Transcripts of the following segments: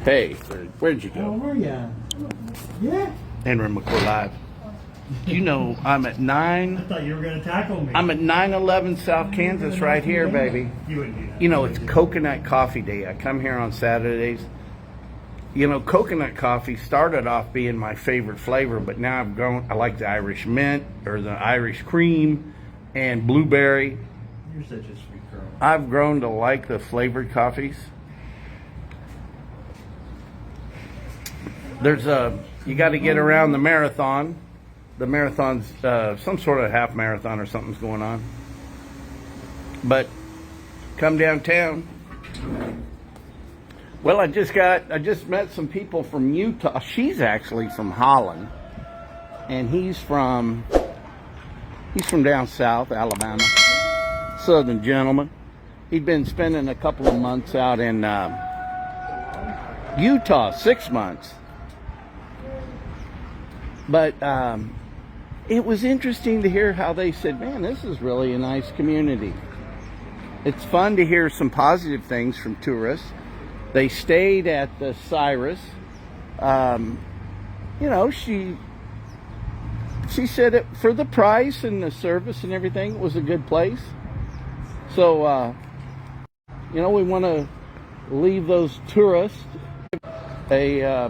Hey, where'd you go? Where are you? Yeah. Henry McClure Live. You know, I'm at 9. I thought you were going to tackle me. I'm at 911 South Kansas right here, baby. You wouldn't do that. You know, it's Coconut Coffee Day. I come here on Saturdays. You know, coconut coffee started off being my favorite flavor, but now I've grown. I like the Irish mint or the Irish cream and blueberry. You're such a sweet girl. I've grown to like the flavored coffees. There's you got to get around the marathon. The marathon's some sort of half marathon or something's going on. But come downtown. Well, I just met some people from Utah. She's actually from Holland, and he's from down south, Alabama. Southern gentleman. He'd been spending a couple of months out in Utah, 6 months. But it was interesting to hear how they said, man, this is really a nice community. It's fun to hear some positive things from tourists. They stayed at the Cyrus. You know, she said it, for the price and the service and everything, it was a good place. So, you know, we want to leave those tourists a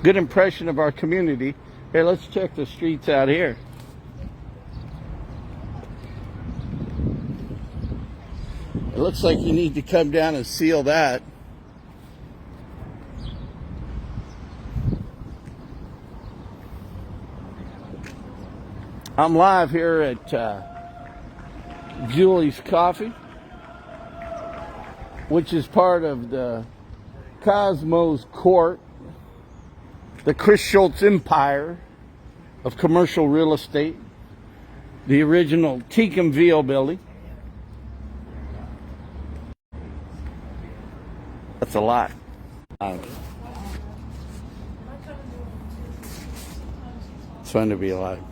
good impression of our community. Here, let's check the streets out here. It looks like you need to come down and seal that. I'm live here at Julie's Coffee, which is part of the Cosmos Court, the Chris Schultz empire of commercial real estate, the original Teaconville building. That's a lot. It's fun to be alive.